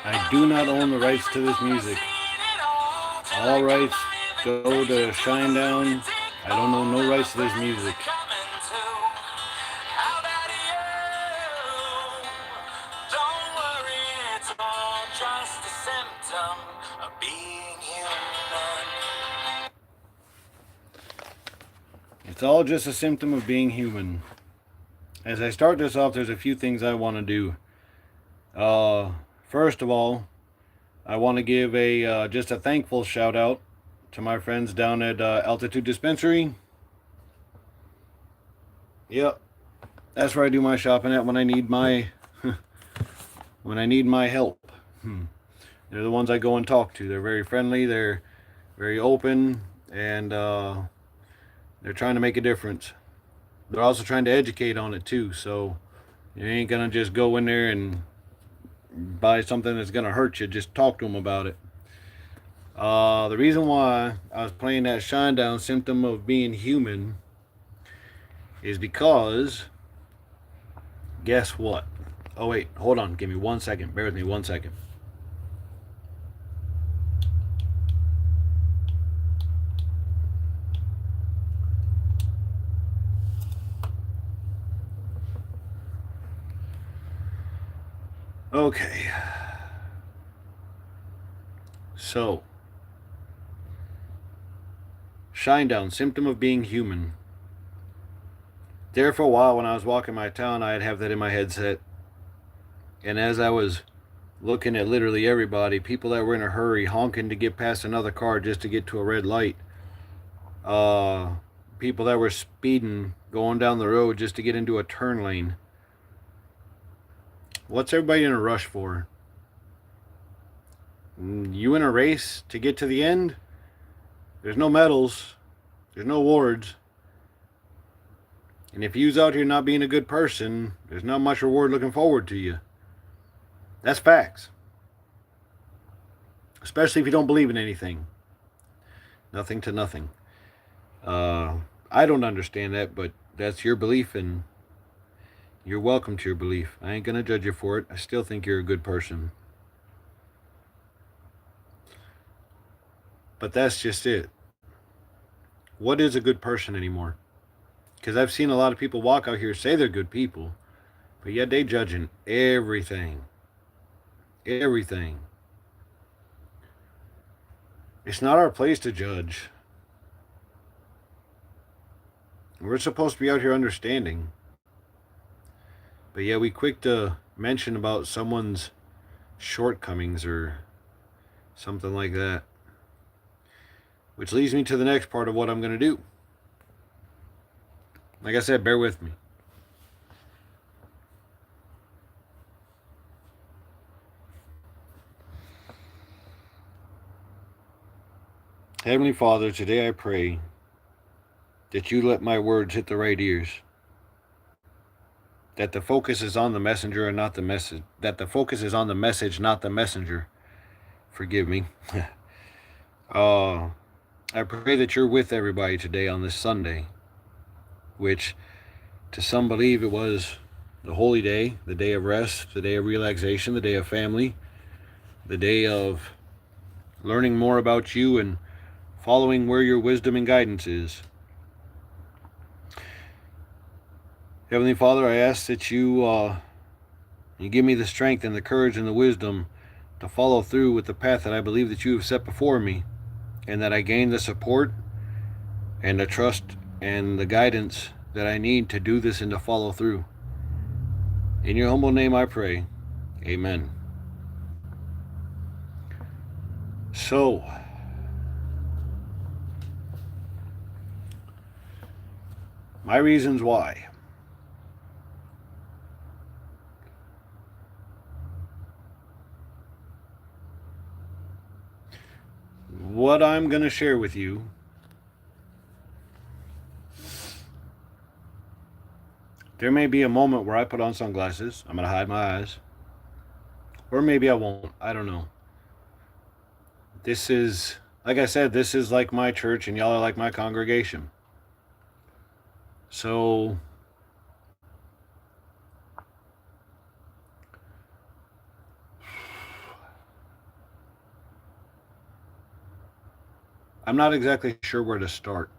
I do not own the rights to this music. All rights go to Shinedown. I don't own no rights to this music. It's all just a symptom of being human. As I start this off, there's a few things I want to do. First of all, I want to give a just a thankful shout out to my friends down at Altitude Dispensary. Yep, that's where I do my shopping at when I need my help. They're the ones I go and talk to. They're very friendly. They're very open, and they're trying to make a difference. They're also trying to educate on it too. So you ain't gonna just go in there and buy something that's gonna hurt you. Just talk to them about it. The reason why I was playing that Shinedown symptom of being human is because guess what? Oh wait, hold on. Give me 1 second. Bear with me 1 second. Okay. So, Shinedown, symptom of being human. There for a while when I was walking my town, I'd have that in my headset. And as I was looking at literally everybody, people that were in a hurry, honking to get past another car just to get to a red light, people that were speeding, going down the road just to get into a turn lane. What's everybody in a rush for? You in a race to get to the end? There's no medals. There's no awards. And if you's out here not being a good person, there's not much reward looking forward to you. That's facts. Especially if you don't believe in anything. Nothing to nothing. I don't understand that, but that's your belief, and you're welcome to your belief. I ain't gonna judge you for it. I still think you're a good person. But that's just it. What is a good person anymore? Because I've seen a lot of people walk out here say they're good people, but yet they judging everything. Everything. It's not our place to judge. We're supposed to be out here understanding. But yeah, we quick to mention about someone's shortcomings or something like that. Which leads me to the next part of what I'm going to do. Like I said, bear with me. Heavenly Father, today I pray that you let my words hit the right ears. That the focus is on the messenger and not the message. That the focus is on the message, not the messenger. Forgive me. I pray that you're with everybody today on this Sunday, which to some believe it was the holy day, the day of rest, the day of relaxation, the day of family, the day of learning more about you and following where your wisdom and guidance is. Heavenly Father, I ask that you give me the strength and the courage and the wisdom to follow through with the path that I believe that you have set before me, and that I gain the support and the trust and the guidance that I need to do this and to follow through. In your humble name I pray. Amen. So, my reasons why. What I'm going to share with you there may be a moment where I put on sunglasses. I'm going to hide my eyes. Or maybe I won't. I don't know. This is, like I said, this is like my church and y'all are like my congregation. So, I'm not exactly sure where to start.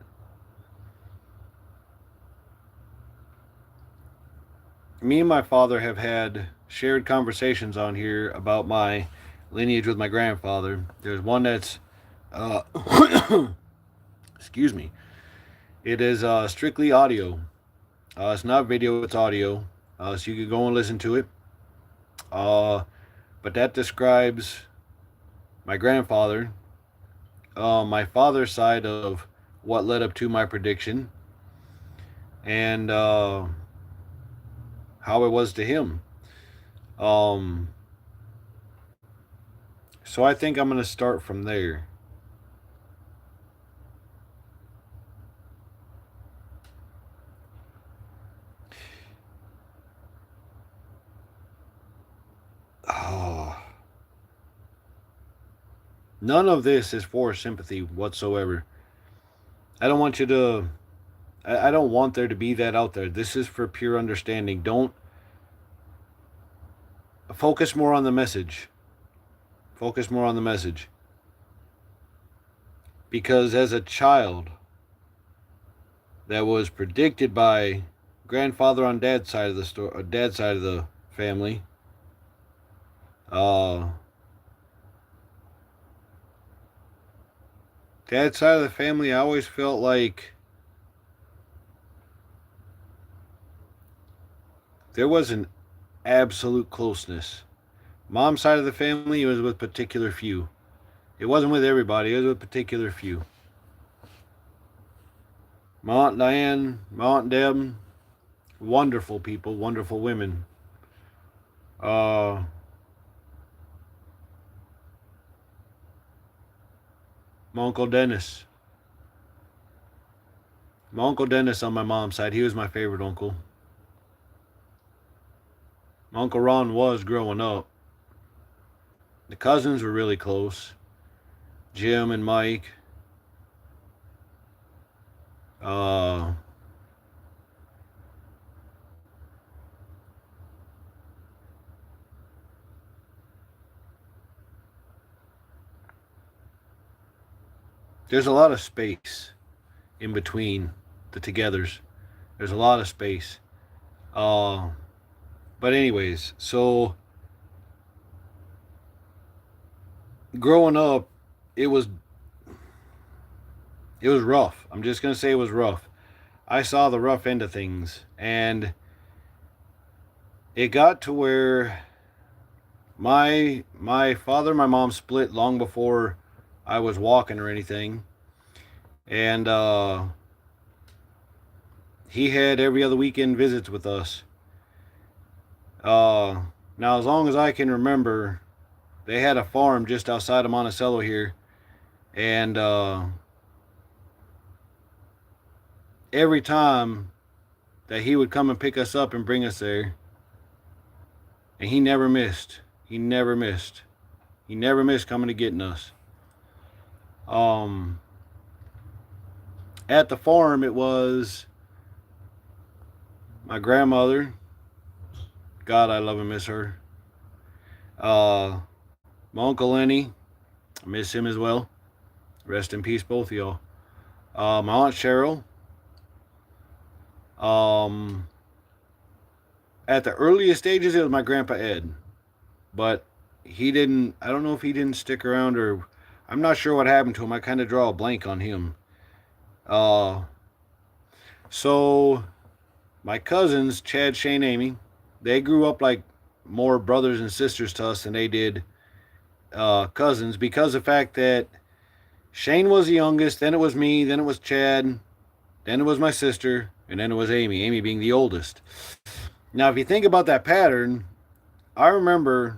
Me and my father have had shared conversations on here about my lineage with my grandfather. There's one that's, uh, excuse me, it is strictly audio. It's not video, it's audio. So you can go and listen to it. Uh, but that describes my grandfather, my father's side of what led up to my prediction, and how it was to him. Um, so I think I'm going to start from there. Oh, none of this is for sympathy whatsoever. I don't want you to. I don't want there to be that out there. This is for pure understanding. Don't focus more on the message. Focus more on the message. Because as a child that was predicted by grandfather on dad's side of the story, dad's side of the family, uh, dad's side of the family, I always felt like there was an absolute closeness. Mom's side of the family, it was with particular few. It wasn't with everybody, it was with particular few. My Aunt Diane, my Aunt Deb, wonderful people, wonderful women. Uh, my Uncle Dennis. My Uncle Dennis on my mom's side, he was my favorite uncle. My Uncle Ron was growing up. The cousins were really close. Jim and Mike. Uh, there's a lot of space in between the togethers. There's a lot of space. Uh, but anyways, so growing up, it was rough. I'm just gonna say it was rough. I saw the rough end of things, and it got to where my father and my mom split long before I was walking or anything, and he had every other weekend visits with us. Now, as long as I can remember, they had a farm just outside of Monticello here, and every time that he would come and pick us up and bring us there, and he never missed. He never missed. He never missed coming to getting us. Um, at the farm, it was my grandmother. God, I love and miss her. My Uncle Lenny, I miss him as well. Rest in peace, both of y'all. My Aunt Cheryl. Um, at the earliest stages, it was my Grandpa Ed. But he didn't, I don't know if he didn't stick around or I'm not sure what happened to him. I kind of draw a blank on him. Uh, so my cousins, Chad, Shane, Amy, they grew up like more brothers and sisters to us than they did cousins because of the fact that Shane was the youngest, then it was me, then it was Chad, then it was my sister, and then it was Amy, Amy being the oldest. Now, if you think about that pattern, I remember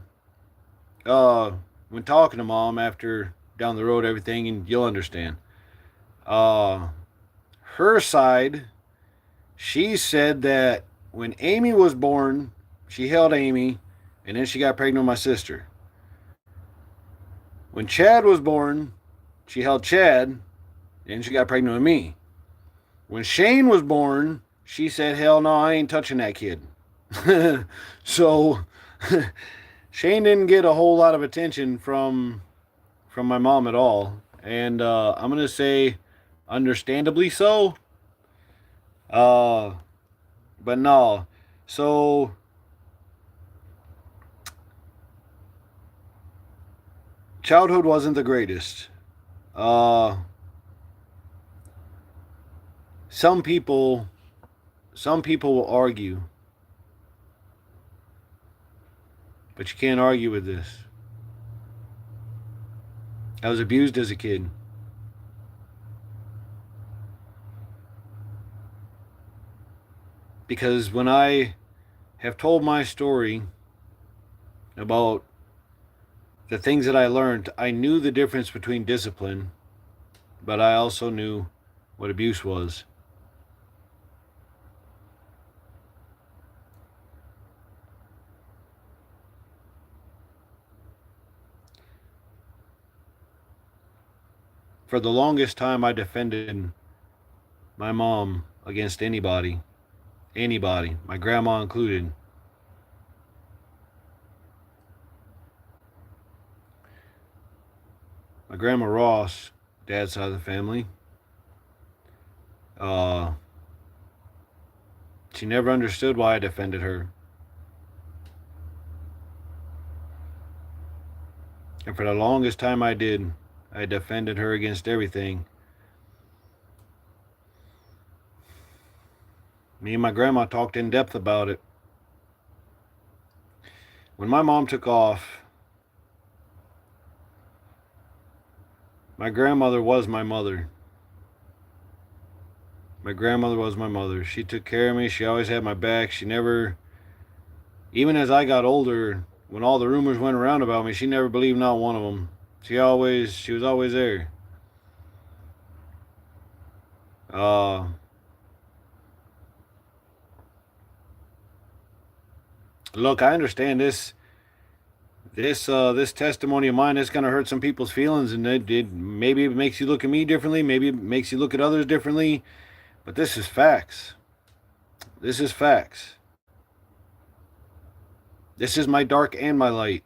when talking to Mom after down the road, everything, and you'll understand. Her side, she said that when Amy was born, she held Amy, and then she got pregnant with my sister. When Chad was born, she held Chad, and she got pregnant with me. When Shane was born, she said, hell no, I ain't touching that kid. So Shane didn't get a whole lot of attention from my mom at all. and I'm gonna say understandably so. Uh, but no. So childhood wasn't the greatest. Uh, some people, some people will argue, but you can't argue with this. I was abused as a kid. Because when I have told my story about the things that I learned, I knew the difference between discipline, but I also knew what abuse was. For the longest time, I defended my mom against anybody, my grandma included. My grandma Ross, dad's side of the family, uh, she never understood why I defended her. And for the longest time I did, I defended her against everything. Me and my grandma talked in depth about it. When my mom took off, my grandmother was my mother. My grandmother was my mother. She took care of me. She always had my back. She never, even as I got older, when all the rumors went around about me, she never believed not one of them. She was always there. Uh, Look, I understand this testimony of mine is gonna hurt some people's feelings, and maybe it makes you look at me differently. Maybe it makes you look at others differently. But this is facts. This is facts. This is my dark and my light.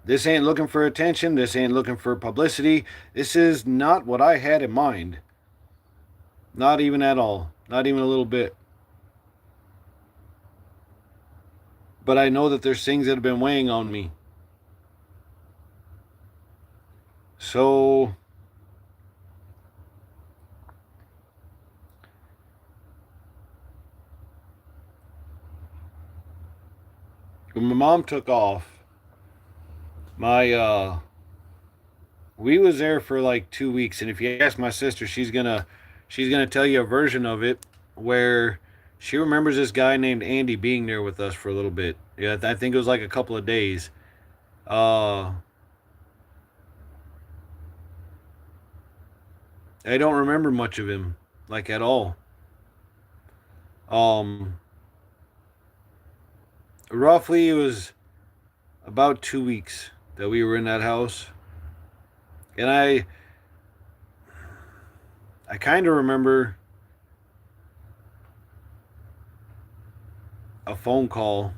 This ain't looking for attention. This ain't looking for publicity. This is not what I had in mind. Not even at all. Not even a little bit. But I know that there's things that have been weighing on me. So when my mom took off, my we was there for like 2 weeks, and if you ask my sister, she's gonna tell you a version of it where she remembers this guy named Andy being there with us for a little bit. Yeah, I think it was like a couple of days. Uh, I don't remember much of him, like at all. Um, Roughly it was about 2 weeks that we were in that house, and I kind of remember a phone call.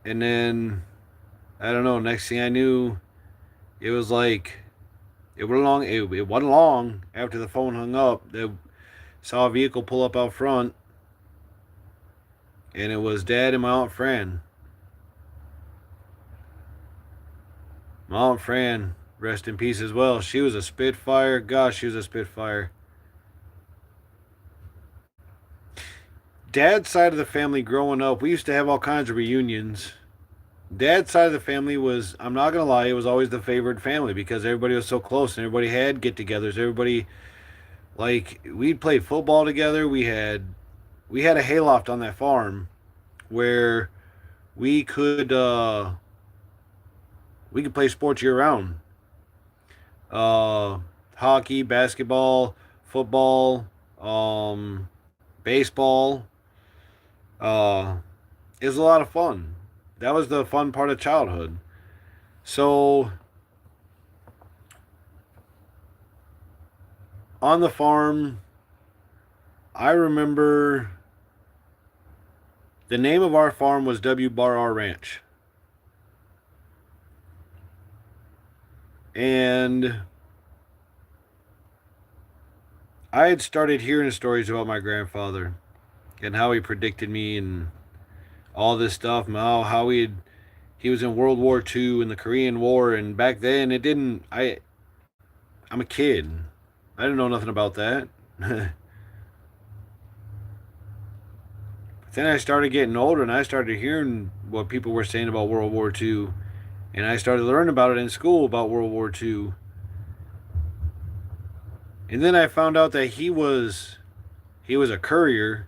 And then I don't know. Next thing I knew, it was like it wasn't long after the phone hung up. They saw a vehicle pull up out front, and it was Dad and my Aunt Fran. My Aunt Fran, rest in peace as well. She was a spitfire. Gosh, she was a spitfire. Dad's side of the family growing up, we used to have all kinds of reunions. Dad's side of the family was, I'm not going to lie, it was always the favored family because everybody was so close and everybody had get togethers. Everybody, like, we'd play football together. We had a hayloft on that farm where we could, uh, we could play sports year round. Uh, Hockey, basketball, football, baseball. Uh, it was a lot of fun. That was the fun part of childhood. So on the farm, I remember The name of our farm was W Bar R Ranch. And I had started hearing stories about my grandfather and how he predicted me and all this stuff. How he was in World War II and the Korean War, and back then it didn't. I'm a kid. I didn't know nothing about that. But then I started getting older, and I started hearing what people were saying about World War II, and I started learning about it in school about World War II. And then I found out that he was a courier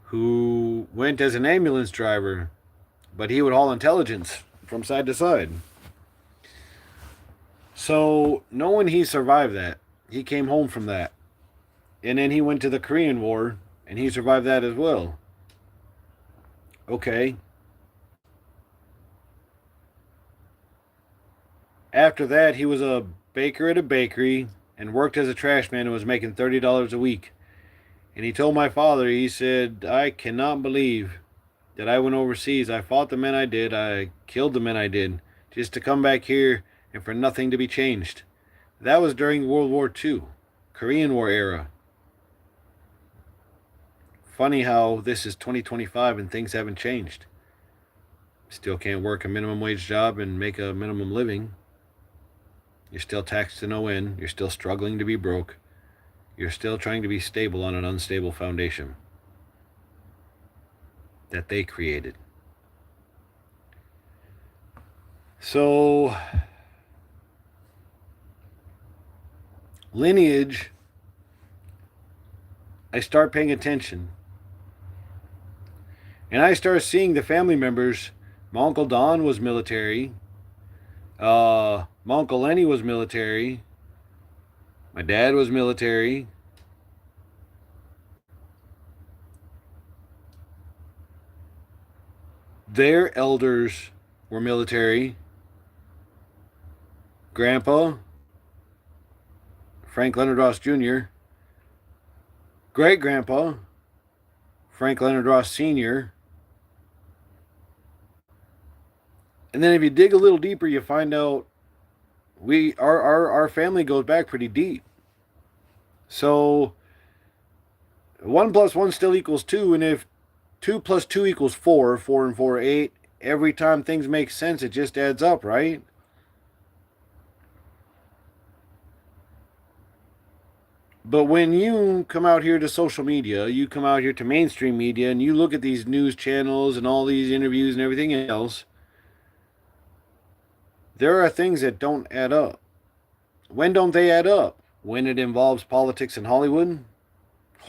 who went as an ambulance driver, but he would haul intelligence from side to side. So, knowing he survived that, he came home from that. And then he went to the Korean War, and he survived that as well. Okay. After that, he was a baker at a bakery and worked as a trash man and was making $30 a week. And he told my father, he said, I cannot believe that I went overseas. I fought the men I did. I killed the men I did just to come back here and for nothing to be changed. That was during World War II, Korean War era. Funny how this is 2025 and things haven't changed. Still can't work a minimum wage job and make a minimum living. You're still taxed to no end. You're still struggling to be broke. You're still trying to be stable on an unstable foundation that they created. So, lineage, I start paying attention. And I start seeing the family members. My Uncle Don was military. My Uncle Lenny was military. My dad was military. Their elders were military. Grandpa, Frank Leonard Ross Jr., great grandpa, Frank Leonard Ross Sr. And then if you dig a little deeper, you find out our family goes back pretty deep. So 1 plus 1 still equals 2, and if 2 plus 2 equals 4, 4 and 4 8, every time things make sense, it just adds up, right? But when you come out here to social media, you come out here to mainstream media, and you look at these news channels and all these interviews and everything else, there are things that don't add up. When don't they add up? When it involves politics in Hollywood?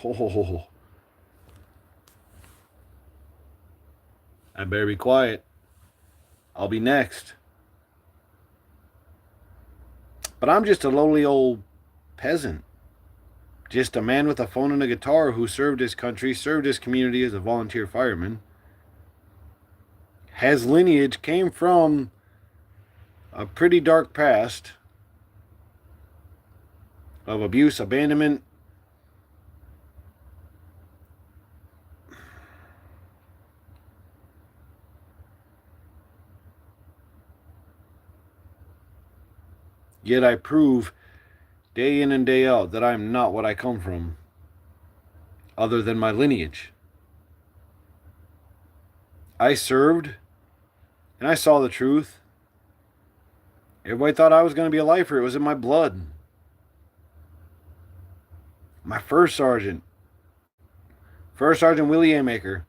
Oh, I better be quiet. I'll be next. But I'm just a lowly old peasant. Just a man with a phone and a guitar who served his country, served his community as a volunteer fireman. Has lineage, came from a pretty dark past of abuse, abandonment. Yet I prove day in and day out that I'm not what I come from, other than my lineage. I served, and I saw the truth. Everybody thought I was going to be a lifer. It was in my blood. My first sergeant Willie Amaker,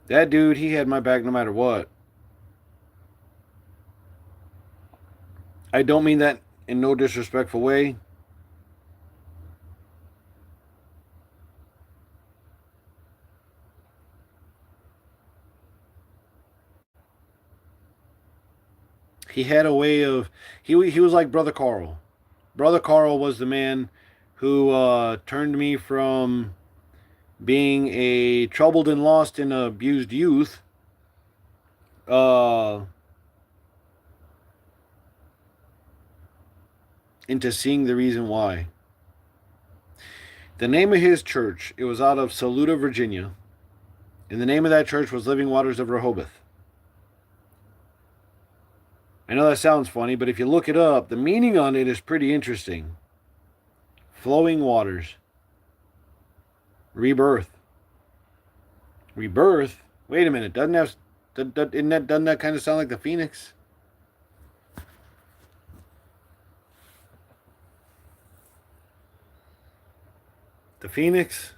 that dude, he had my back no matter what. I don't mean that in no disrespectful way. He had a way of he was like Brother Carl. Brother Carl was the man who turned me from being a troubled and lost and abused youth into seeing the reason why. The name of his church, it was out of Saluda, Virginia, And the name of that church was Living Waters of Rehoboth. I know that sounds funny, but if you look it up, the meaning on it is pretty interesting. Flowing waters. Rebirth. Rebirth? Wait a minute. Doesn't that kind of sound like the Pheonix? The Pheonix?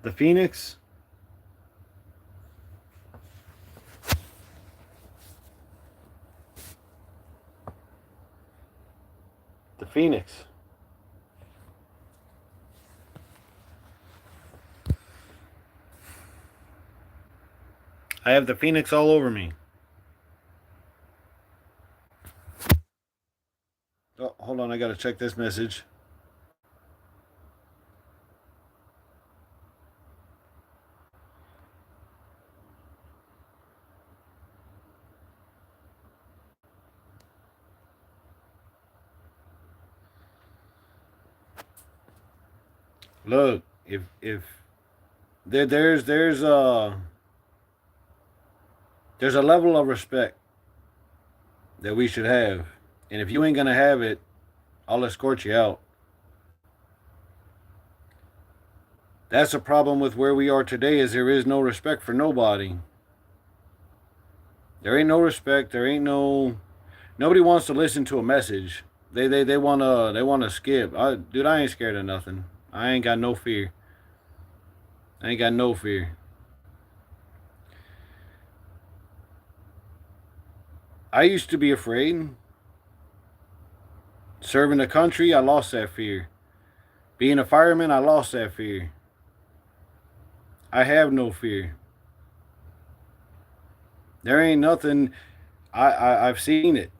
The Pheonix? The Pheonix. I have the Pheonix all over me. Oh, hold on, I gotta check this message. Look, if there's a level of respect that we should have, and if you ain't gonna have it, I'll escort you out. That's the problem with where we are today, is there is no respect for nobody. There ain't no respect. There ain't no. Nobody wants to listen to a message. They wanna skip. Dude, I ain't scared of nothing. I ain't got no fear. I ain't got no fear. I used to be afraid. Serving the country, I lost that fear. Being a fireman, I lost that fear. I have no fear. There ain't nothing. I've seen it.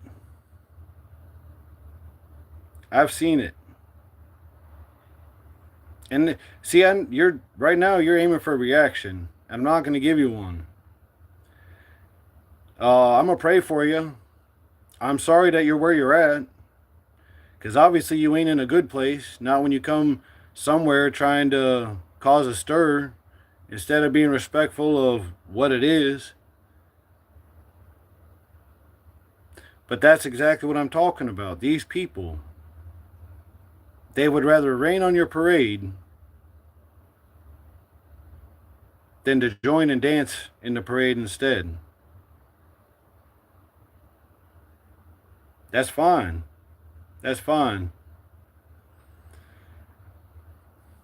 I've seen it. And see, you're right now. You're aiming for a reaction. I'm not going to give you one. I'm gonna pray for you. I'm sorry that you're where you're at, because obviously you ain't in a good place. Not when you come somewhere trying to cause a stir, instead of being respectful of what it is. But that's exactly what I'm talking about. These people, they would rather rain on your parade than to join and dance in the parade instead. That's fine. That's fine.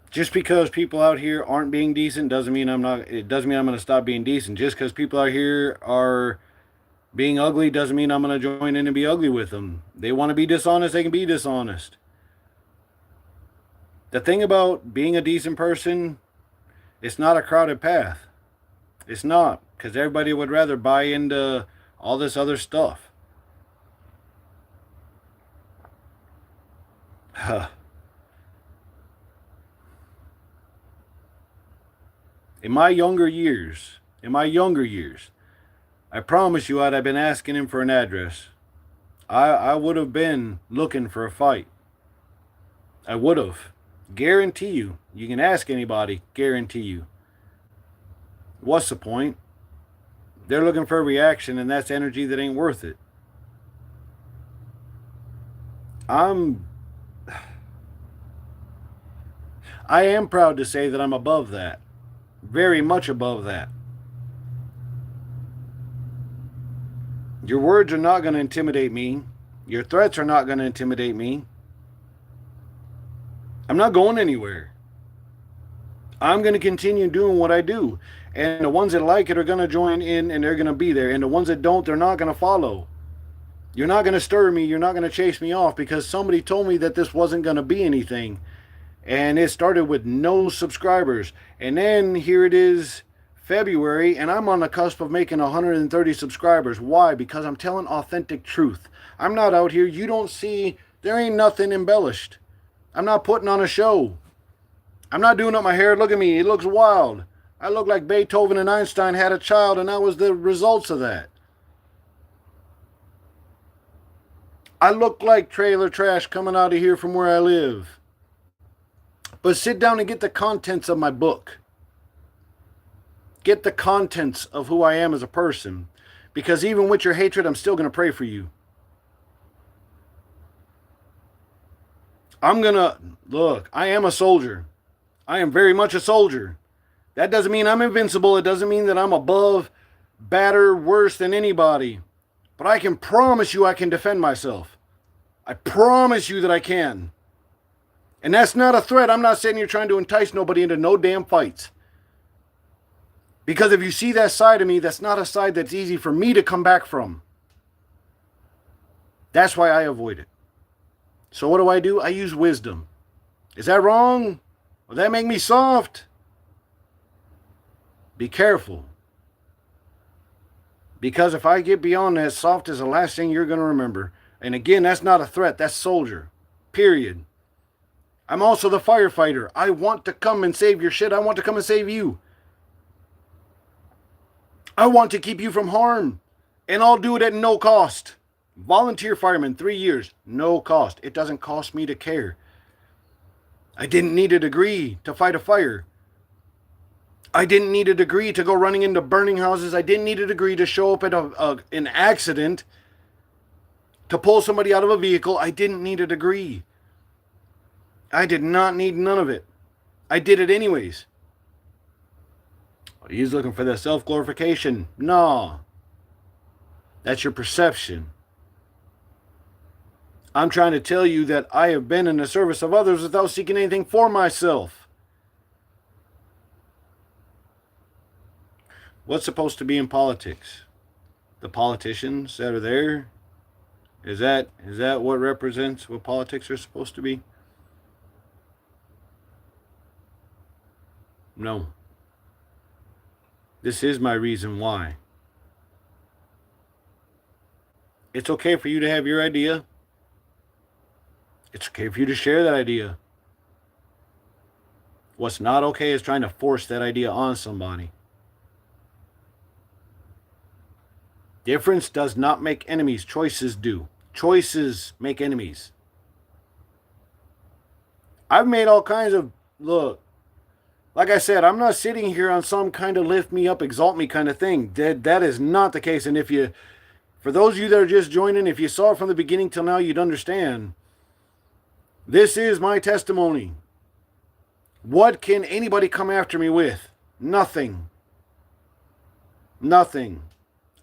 Just because people out here aren't being decent doesn't mean I'm not. It doesn't mean I'm going to stop being decent. Just because people out here are being ugly doesn't mean I'm going to join in and be ugly with them. They want to be dishonest, they can be dishonest. The thing about being a decent person, it's not a crowded path. It's not, because everybody would rather buy into all this other stuff. In my younger years, I promise you, I'd have been asking him for an address. I would have been looking for a fight. I would have. Guarantee you. You can ask anybody. Guarantee you. What's the point? They're looking for a reaction, and that's energy that ain't worth it. I am proud to say that I'm above that. Very much above that. Your words are not going to intimidate me. Your threats are not going to intimidate me. I'm not going anywhere. I'm going to continue doing what I do. And the ones that like it are going to join in, and they're going to be there. And the ones that don't, they're not going to follow. You're not going to stir me. You're not going to chase me off because somebody told me that this wasn't going to be anything. And it started with no subscribers. And then here it is, February, and I'm on the cusp of making 130 subscribers. Why? Because I'm telling authentic truth. I'm not out here. You don't see, there ain't nothing embellished. I'm not putting on a show. I'm not doing up my hair. Look at me. It looks wild. I look like Beethoven and Einstein had a child, and that was the results of that. I look like trailer trash coming out of here from where I live. But sit down and get the contents of my book. Get the contents of who I am as a person. Because even with your hatred, I'm still going to pray for you. I'm going to, look, I am a soldier. I am very much a soldier. That doesn't mean I'm invincible. It doesn't mean that I'm above, better, worse than anybody. But I can promise you I can defend myself. I promise you that I can. And that's not a threat. I'm not sitting here trying to entice nobody into no damn fights. Because if you see that side of me, that's not a side that's easy for me to come back from. That's why I avoid it. So what do? I use wisdom. Is that wrong? Will that make me soft? Be careful. Because if I get beyond that, soft is the last thing you're going to remember. And again, that's not a threat. That's soldier. Period. I'm also the firefighter. I want to come and save your shit. I want to come and save you. I want to keep you from harm. And I'll do it at no cost. Volunteer fireman, 3 years. No cost. It doesn't cost me to care. I didn't need a degree to fight a fire. I didn't need a degree to go running into burning houses. I didn't need a degree to show up at an accident to pull somebody out of a vehicle. I didn't need a degree. I did not need none of it. I did it anyways. He's looking for the self-glorification. No. That's your perception. I'm trying to tell you that I have been in the service of others without seeking anything for myself. What's supposed to be in politics? The politicians that are there? Is that what represents what politics are supposed to be? No. This is my reason why. It's okay for you to have your idea. It's okay for you to share that idea. What's not okay is trying to force that idea on somebody. Difference does not make enemies. Choices do. Choices make enemies. I've made all kinds of, look, like I said, I'm not sitting here on some kind of lift me up, exalt me kind of thing. That is not the case. And for those of you that are just joining, if you saw it from the beginning till now, you'd understand. This is my testimony. What can anybody come after me with? Nothing. Nothing.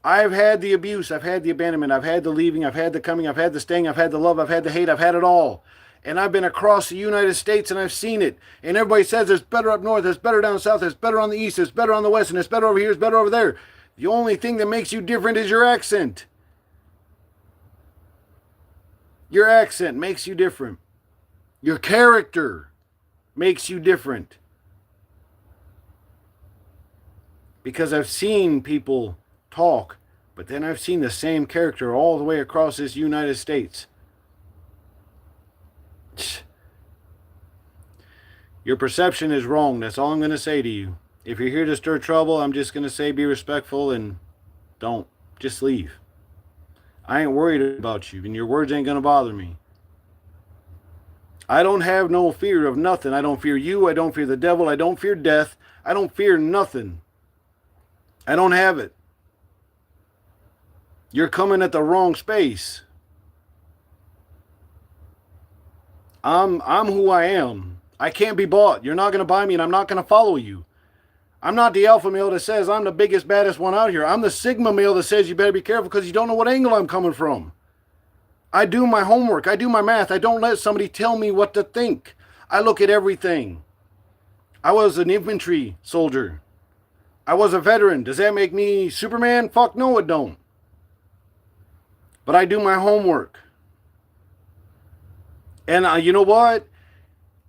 I've had the abuse. I've had the abandonment. I've had the leaving. I've had the coming. I've had the staying. I've had the love. I've had the hate. I've had it all. And I've been across the United States and I've seen it. And everybody says there's better up north, there's better down south, there's better on the east, there's better on the west, and there's better over here, there's better over there. The only thing that makes you different is your accent. Your accent makes you different. Your character makes you different. Because I've seen people talk, but then I've seen the same character all the way across this United States. Your perception is wrong. That's all I'm going to say to you. If you're here to stir trouble, I'm just going to say be respectful and don't. Just leave. I ain't worried about you, and your words ain't going to bother me. I don't have no fear of nothing. I don't fear you. I don't fear the devil. I don't fear death. I don't fear nothing. I don't have it. You're coming at the wrong space. I'm who I am. I can't be bought. You're not going to buy me, and I'm not going to follow you. I'm not the alpha male that says I'm the biggest, baddest one out here. I'm the sigma male that says you better be careful because you don't know what angle I'm coming from. I do my homework. I do my math. I don't let somebody tell me what to think. I look at everything. I was an infantry soldier. I was a veteran. Does that make me Superman? Fuck no, it don't. But I do my homework. And you know what?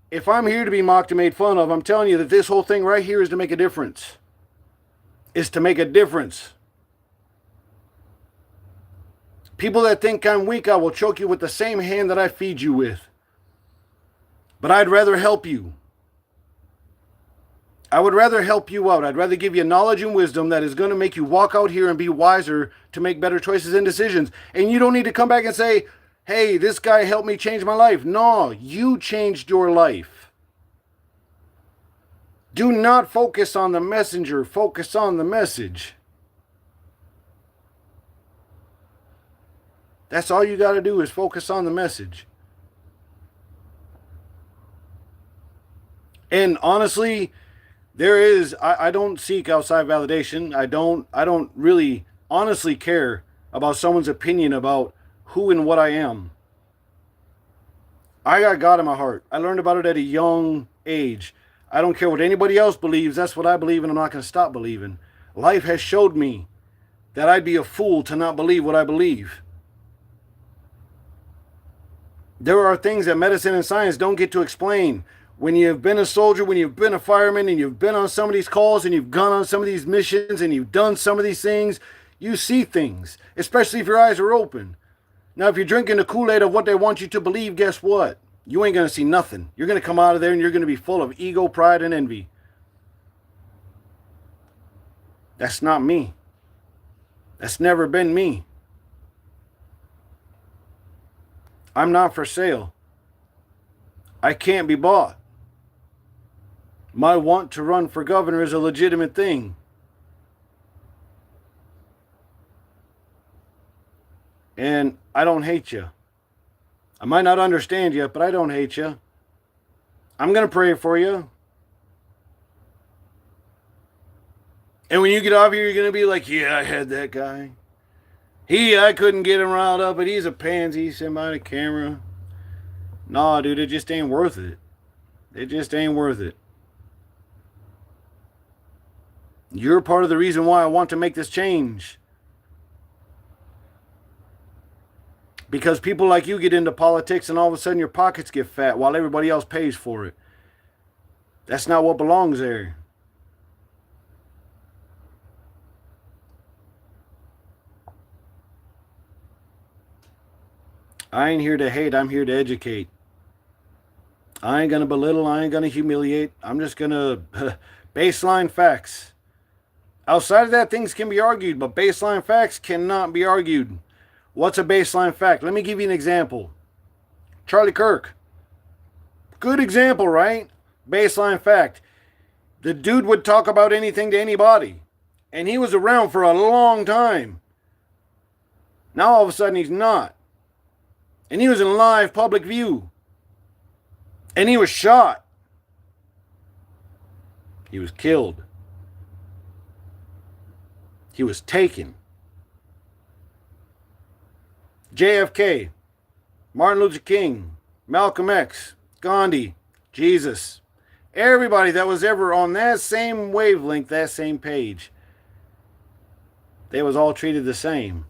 If I'm here to be mocked and made fun of, I'm telling you that this whole thing right here is to make a difference. Is to make a difference. People that think I'm weak, I will choke you with the same hand that I feed you with. But I'd rather help you. I would rather help you out. I'd rather give you knowledge and wisdom that is going to make you walk out here and be wiser to make better choices and decisions. And you don't need to come back and say, Hey, this guy helped me change my life. No, you changed your life. Do not focus on the messenger. Focus on the message. That's all you got to do is focus on the message. And honestly, I don't seek outside validation. I don't really honestly care about someone's opinion about who and what I am. I got God in my heart. I learned about it at a young age. I don't care what anybody else believes. That's what I believe, and I'm not going to stop believing. Life has showed me that I'd be a fool to not believe what I believe. There are things that medicine and science don't get to explain. When you've been a soldier, when you've been a fireman, and you've been on some of these calls, and you've gone on some of these missions, and you've done some of these things, you see things, especially if your eyes are open. Now, if you're drinking the Kool-Aid of what they want you to believe, guess what? You ain't going to see nothing. You're going to come out of there and you're going to be full of ego, pride, and envy. That's not me. That's never been me. I'm not for sale. I can't be bought. My want to run for governor is a legitimate thing. And I don't hate you. I might not understand you, but I don't hate you. I'm going to pray for you. And when you get off here, you're going to be like, yeah, I had that guy. I couldn't get him riled up, but he's a pansy sitting behind a camera. Nah, dude, it just ain't worth it. It just ain't worth it. You're part of the reason why I want to make this change. Because people like you get into politics and all of a sudden your pockets get fat while everybody else pays for it. That's not what belongs there. I ain't here to hate. I'm here to educate. I ain't going to belittle. I ain't going to humiliate. I'm just going to baseline facts. Outside of that, things can be argued, but baseline facts cannot be argued. What's a baseline fact? Let me give you an example. Charlie Kirk. Good example, right? Baseline fact. The dude would talk about anything to anybody. And he was around for a long time. Now all of a sudden he's not. And he was in live public view. And he was shot. He was killed. He was taken. JFK, Martin Luther King, Malcolm X, Gandhi, Jesus. Everybody that was ever on that same wavelength, that same page. They was all treated the same.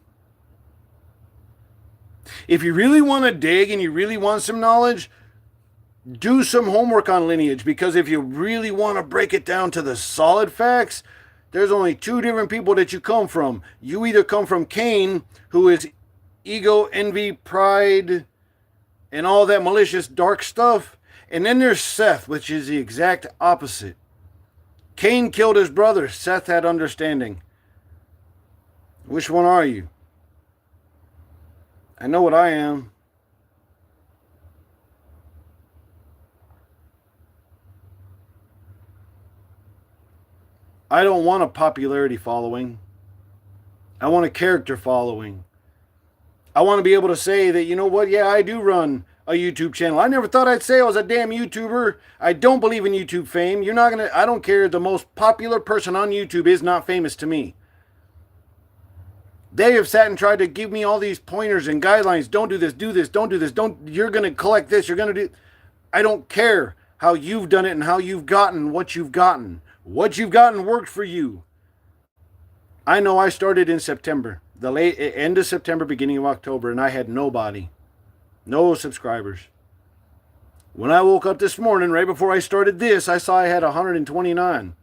If you really want to dig and you really want some knowledge, do some homework on lineage, because if you really want to break it down to the solid facts, there's only two different people that you come from. You either come from Cain, who is ego, envy, pride, and all that malicious dark stuff. And then there's Seth, which is the exact opposite. Cain killed his brother. Seth had understanding. Which one are you? I know what I am. I don't want a popularity following. I want a character following. I want to be able to say that, you know what, yeah, I do run a YouTube channel. I never thought I'd say I was a damn YouTuber. I don't believe in YouTube fame. You're not going to, I don't care. The most popular person on YouTube is not famous to me. They have sat and tried to give me all these pointers and guidelines. Don't do this, don't do this. You're going to collect this. You're going to do. I don't care how you've done it and how you've gotten what you've gotten. What you've gotten worked for you. I know I started in September, the late end of September, beginning of October, and I had nobody, no subscribers. When I woke up this morning, right before I started this, I saw I had 129.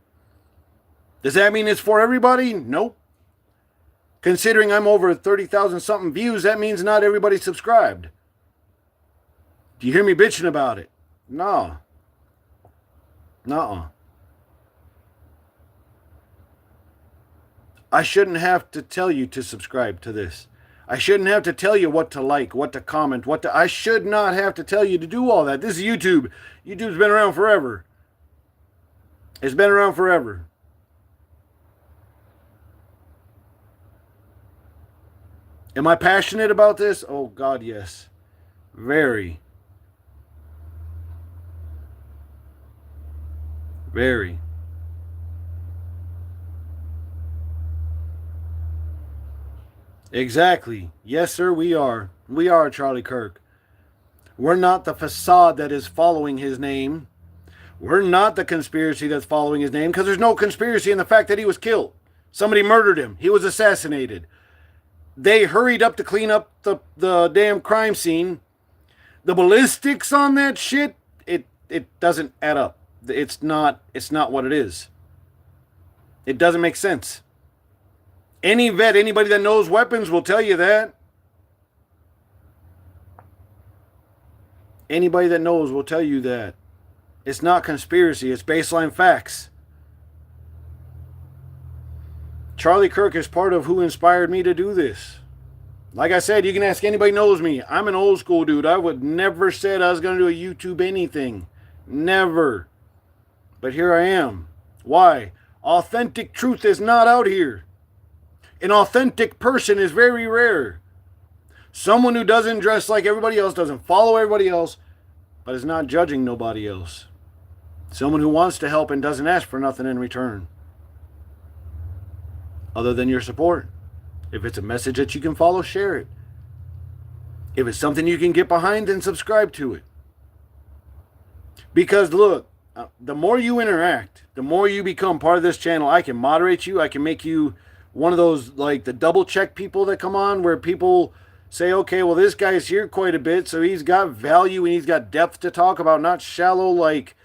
Does that mean it's for everybody? Nope. Considering I'm over 30,000 something views, that means not everybody subscribed. Do you hear me bitching about it? No. Nuh-uh. I shouldn't have to tell you to subscribe to this. I shouldn't have to tell you what to like, what to comment, I should not have to tell you to do all that. This is YouTube. YouTube's been around forever. It's been around forever. Am I passionate about this? Oh, God, yes. Very. Very. Exactly. Yes, sir, we are. We are Charlie Kirk. We're not the facade that is following his name. We're not the conspiracy that's following his name, because there's no conspiracy in the fact that he was killed. Somebody murdered him. He was assassinated. They hurried up to clean up the damn crime scene. The ballistics on that shit, it doesn't add up. It's not what it is. It doesn't make sense. Any vet, anybody that knows weapons will tell you that. Anybody that knows will tell you that. It's not conspiracy, it's baseline facts. Charlie Kirk is part of who inspired me to do this. Like I said, you can ask anybody who knows me. I'm an old school dude. I would never said I was going to do a YouTube anything. Never. But here I am. Why? Authentic truth is not out here. An authentic person is very rare. Someone who doesn't dress like everybody else, doesn't follow everybody else, but is not judging nobody else. Someone who wants to help and doesn't ask for nothing in return, other than your support. If it's a message that you can follow, share it. If it's something you can get behind, then subscribe to it. Because look, the more you interact, the more you become part of this channel. I can moderate you. I can make you one of those, like the double check people that come on, where people say, okay, well, this guy's here quite a bit, so he's got value and he's got depth to talk about, not shallow, like,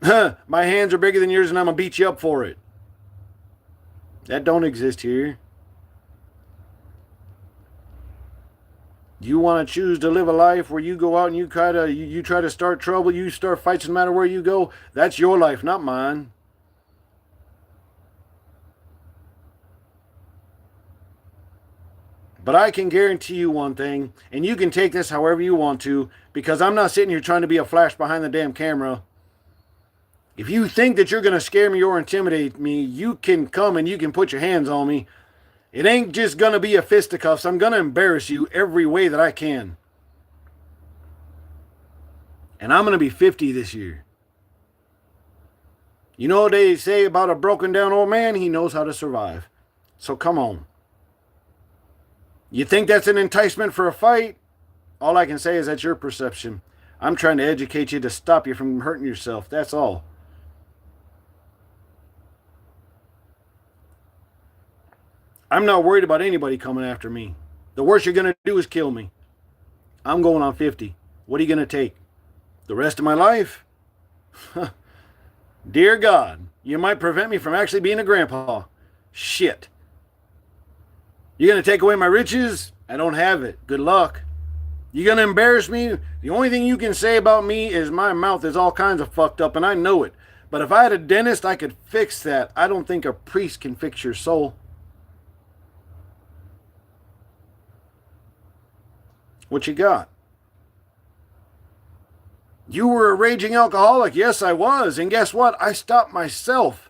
my hands are bigger than yours and I'm going to beat you up for it. That don't exist here. You want to choose to live a life where you go out and you try to start trouble, you start fights no matter where you go. That's your life, not mine. But I can guarantee you one thing, and you can take this however you want to, because I'm not sitting here trying to be a flash behind the damn camera. If you think that you're going to scare me or intimidate me, you can come and you can put your hands on me. It ain't just going to be a fisticuffs. I'm going to embarrass you every way that I can. And I'm going to be 50 this year. You know what they say about a broken down old man? He knows how to survive. So come on. You think that's an enticement for a fight? All I can say is that's your perception. I'm trying to educate you to stop you from hurting yourself. That's all. I'm not worried about anybody coming after me. The worst you're going to do is kill me. I'm going on 50. What are you going to take? The rest of my life? Dear God, you might prevent me from actually being a grandpa. Shit. You're going to take away my riches? I don't have it. Good luck. You're going to embarrass me? The only thing you can say about me is my mouth is all kinds of fucked up, and I know it. But if I had a dentist, I could fix that. I don't think a priest can fix your soul. What you got? You were a raging alcoholic. Yes, I was. And guess what? I stopped myself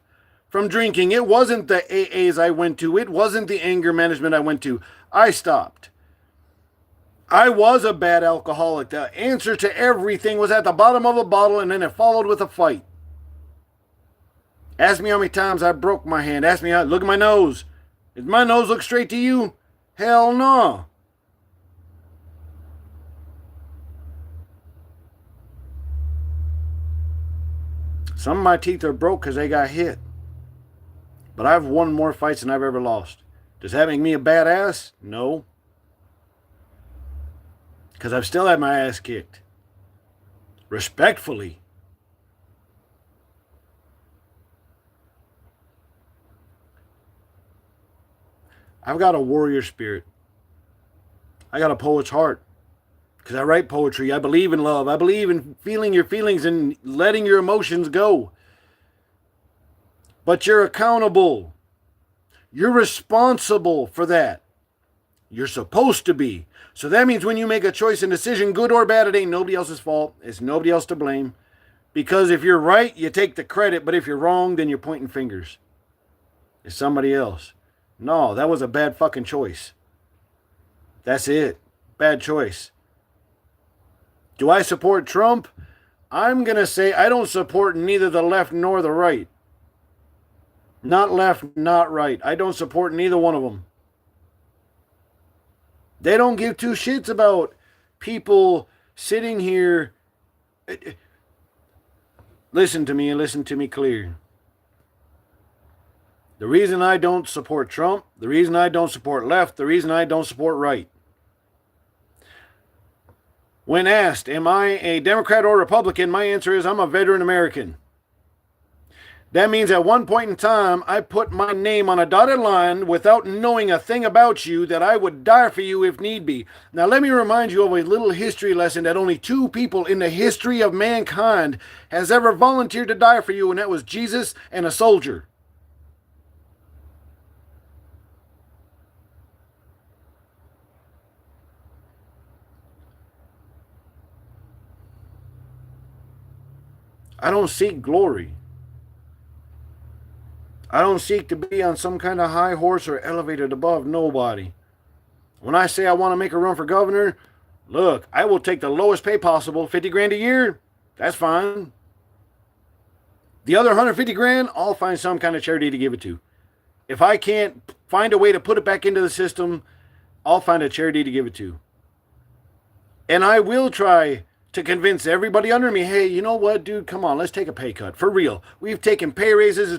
from drinking. It wasn't the AAs I went to. It wasn't the anger management I went to. I stopped. I was a bad alcoholic. The answer to everything was at the bottom of a bottle, and then it followed with a fight. Ask me how many times I broke my hand. Ask me how. Look at my nose. Does my nose look straight to you? Hell no. Some of my teeth are broke because they got hit. But I've won more fights than I've ever lost. Does that make me a badass? No. Because I've still had my ass kicked. Respectfully. I've got a warrior spirit. I got a poet's heart. Because I write poetry. I believe in love. I believe in feeling your feelings and letting your emotions go. But you're accountable. You're responsible for that. You're supposed to be. So that means when you make a choice and decision, good or bad, it ain't nobody else's fault. It's nobody else to blame. Because if you're right, you take the credit. But if you're wrong, then you're pointing fingers. It's somebody else. No, that was a bad fucking choice. That's it. Bad choice. Do I support Trump? I'm going to say I don't support neither the left nor the right. Not left, not right. I don't support neither one of them. They don't give two shits about people sitting here. Listen to me and listen to me clear. The reason I don't support Trump, the reason I don't support left, the reason I don't support right. When asked, am I a Democrat or Republican, my answer is I'm a veteran American. That means at one point in time, I put my name on a dotted line without knowing a thing about you that I would die for you if need be. Now let me remind you of a little history lesson that only two people in the history of mankind has ever volunteered to die for you, and that was Jesus and a soldier. I don't seek glory. I don't seek to be on some kind of high horse or elevated above nobody. When I say I want to make a run for governor, look, I will take the lowest pay possible, 50 grand a year. That's fine. The other 150 grand, I'll find some kind of charity to give it to. If I can't find a way to put it back into the system, I'll find a charity to give it to. And I will try to convince everybody under me, hey, you know what, dude, come on, let's take a pay cut. For real. We've taken pay raises,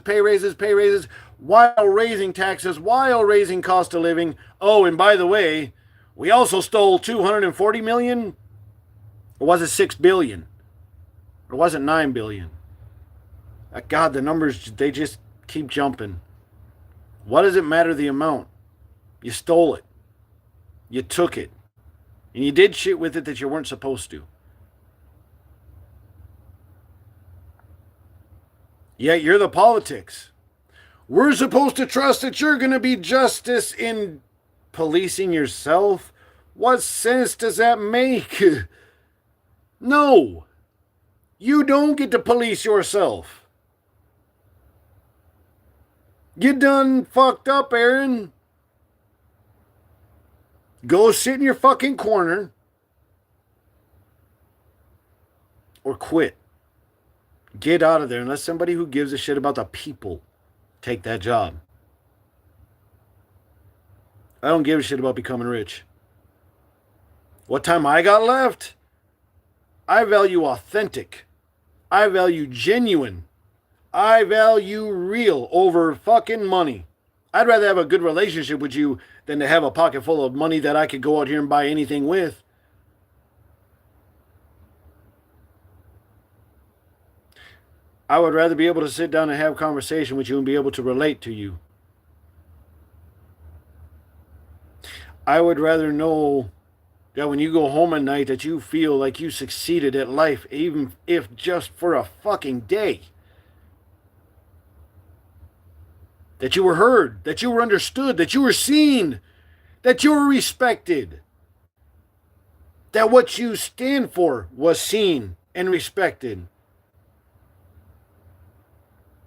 while raising taxes, while raising cost of living. Oh, and by the way, we also stole $240 million. Or was it $6 billion? Or was it $9 billion? God, the numbers, they just keep jumping. What does it matter the amount? You stole it. You took it. And you did shit with it that you weren't supposed to. Yet you're the politics. We're supposed to trust that you're going to be justice in policing yourself? What sense does that make? No. You don't get to police yourself. You done fucked up, Aaron. Go sit in your fucking corner. Or quit. Get out of there and let somebody who gives a shit about the people take that job. I don't give a shit about becoming rich. What time I got left? I value authentic. I value genuine. I value real over fucking money. I'd rather have a good relationship with you than to have a pocket full of money that I could go out here and buy anything with. I would rather be able to sit down and have a conversation with you and be able to relate to you. I would rather know that when you go home at night that you feel like you succeeded at life, even if just for a fucking day. That you were heard, that you were understood, that you were seen, that you were respected. That what you stand for was seen and respected.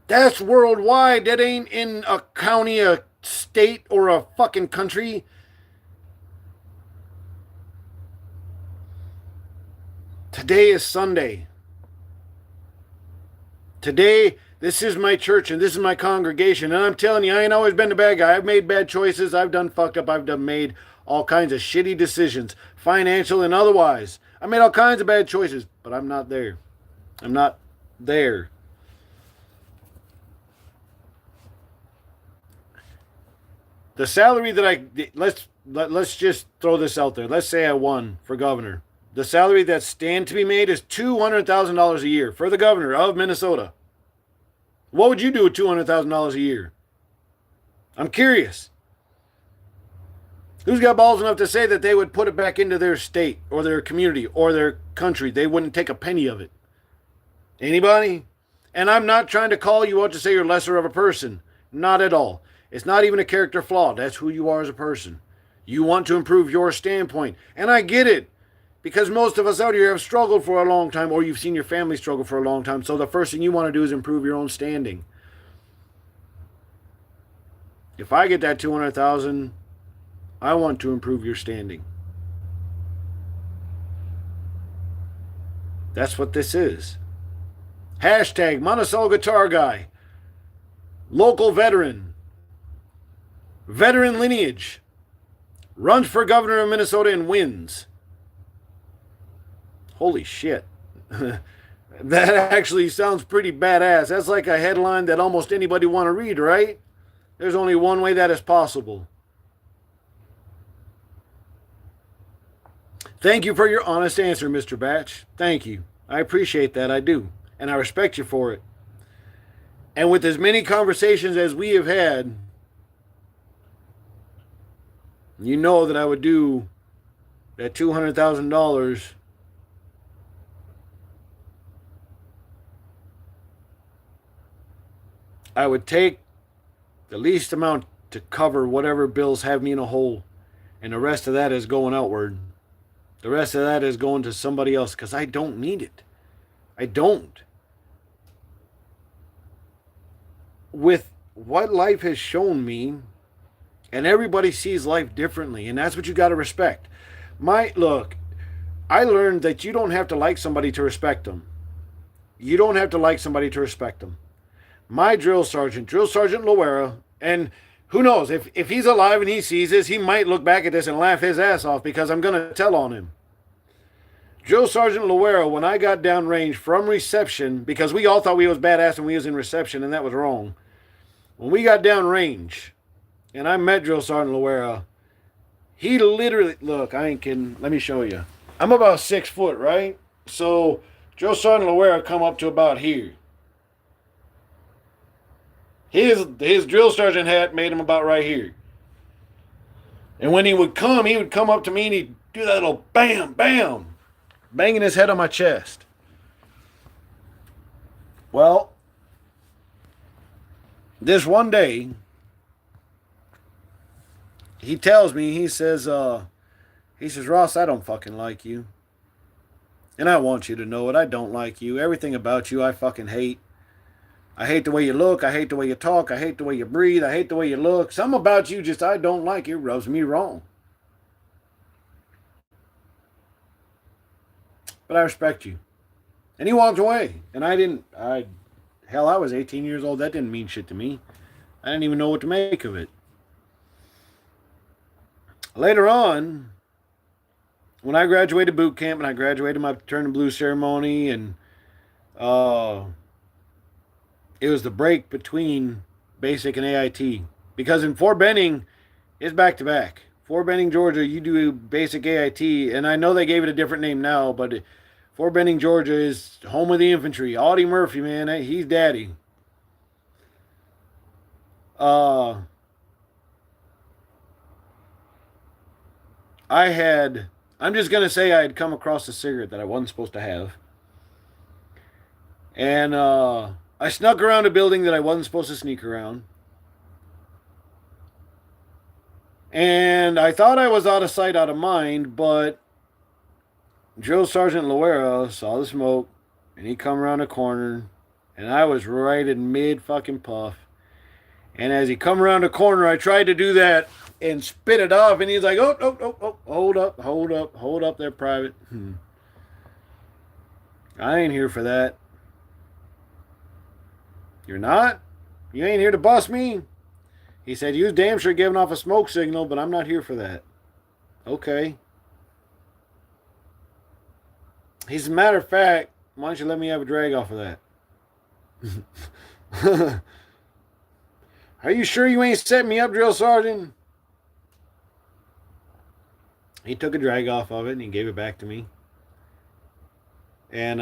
That's worldwide. That ain't in a county, a state, or a fucking country. Today is Sunday. Today, this is my church and this is my congregation. And I'm telling you, I ain't always been the bad guy. I've made bad choices. I've done fucked up. I've made all kinds of shitty decisions, financial and otherwise. I made all kinds of bad choices, but I'm not there. I'm not there. The salary that let's just throw this out there. Let's say I won for governor. The salary that stand to be made is $200,000 a year for the governor of Minnesota. What would you do with $200,000 a year? I'm curious. Who's got balls enough to say that they would put it back into their state or their community or their country? They wouldn't take a penny of it. Anybody? And I'm not trying to call you out to say you're lesser of a person. Not at all. It's not even a character flaw. That's who you are as a person. You want to improve your standpoint. And I get it. Because most of us out here have struggled for a long time, or you've seen your family struggle for a long time. So the first thing you want to do is improve your own standing. If I get that 200,000, I want to improve your standing. That's what this is. Hashtag Monticello Guitar Guy. Local veteran. Veteran lineage. Runs for governor of Minnesota and wins. Holy shit. That actually sounds pretty badass. That's like a headline that almost anybody want to read, right? There's only one way that is possible. Thank you for your honest answer, Mr. Batch. Thank you. I appreciate that. I do. And I respect you for it. And with as many conversations as we have had, you know that I would do that $200,000 I would take the least amount to cover whatever bills have me in a hole. And the rest of that is going outward. The rest of that is going to somebody else because I don't need it. I don't. With what life has shown me, and everybody sees life differently, and that's what you got to respect. Look, I learned that you don't have to like somebody to respect them. You don't have to like somebody to respect them. My Drill Sergeant Loera, and who knows, if he's alive and he sees this, he might look back at this and laugh his ass off because I'm going to tell on him. Drill Sergeant Loera, when I got downrange from reception, because we all thought we was badass when we was in reception, and that was wrong. When we got downrange, and I met Drill Sergeant Loera, he literally, look, I ain't kidding, let me show you. I'm about 6 foot, right? So Drill Sergeant Loera come up to about here. His drill sergeant hat made him about right here. And when he would come up to me and he'd do that little bam, bam, banging his head on my chest. Well, this one day, he tells me, he says, Ross, I don't fucking like you. And I want you to know it. I don't like you. Everything about you I fucking hate. I hate the way you look. I hate the way you talk. I hate the way you breathe. I hate the way you look. Something about you just I don't like. It rubs me wrong. But I respect you. And he walked away. And I was 18 years old. That didn't mean shit to me. I didn't even know what to make of it. Later on, when I graduated boot camp and I graduated my Turn the Blue ceremony and it was the break between basic and AIT. Because in Fort Benning, it's back to back. Fort Benning, Georgia, you do basic AIT. And I know they gave it a different name now, but Fort Benning, Georgia is home of the infantry. Audie Murphy, man, he's daddy. I'm just going to say I had come across a cigarette that I wasn't supposed to have. And I snuck around a building that I wasn't supposed to sneak around. And I thought I was out of sight, out of mind, but Drill Sergeant Loera saw the smoke, and he come around the corner, and I was right in mid-fucking puff. And as he come around the corner, I tried to do that and spit it off, and he's like, oh, hold up there, Private. I ain't here for that. You're not? You ain't here to bust me? He said, you damn sure giving off a smoke signal, but I'm not here for that. Okay. As a matter of fact, why don't you let me have a drag off of that? Are you sure you ain't setting me up, Drill Sergeant? He took a drag off of it and he gave it back to me. And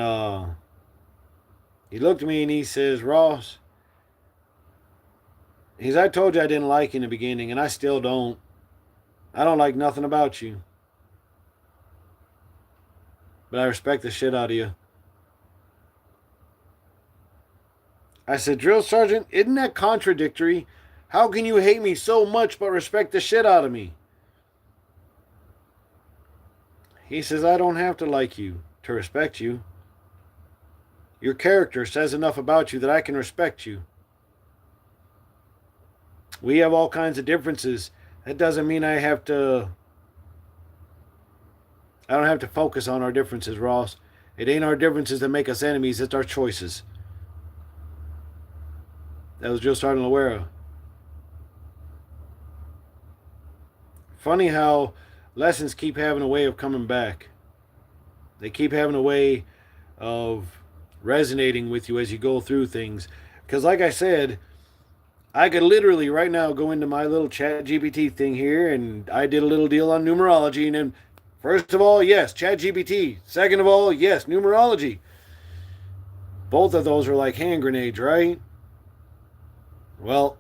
he looked at me and he says, Ross, I told you I didn't like you in the beginning, and I still don't. I don't like nothing about you. But I respect the shit out of you. I said, Drill Sergeant, isn't that contradictory? How can you hate me so much but respect the shit out of me? He says, I don't have to like you to respect you. Your character says enough about you that I can respect you. We have all kinds of differences. That doesn't mean I don't have to focus on our differences, Ross. It ain't our differences that make us enemies, it's our choices. That was Joe Sergeant Loera. Funny how lessons keep having a way of coming back. They keep having a way of resonating with you as you go through things. Because, like I said, I could literally right now go into my little chat GPT thing here, and I did a little deal on numerology. And then, first of all, yes, chat GPT. Second of all, yes, numerology. Both of those are like hand grenades, right? Well,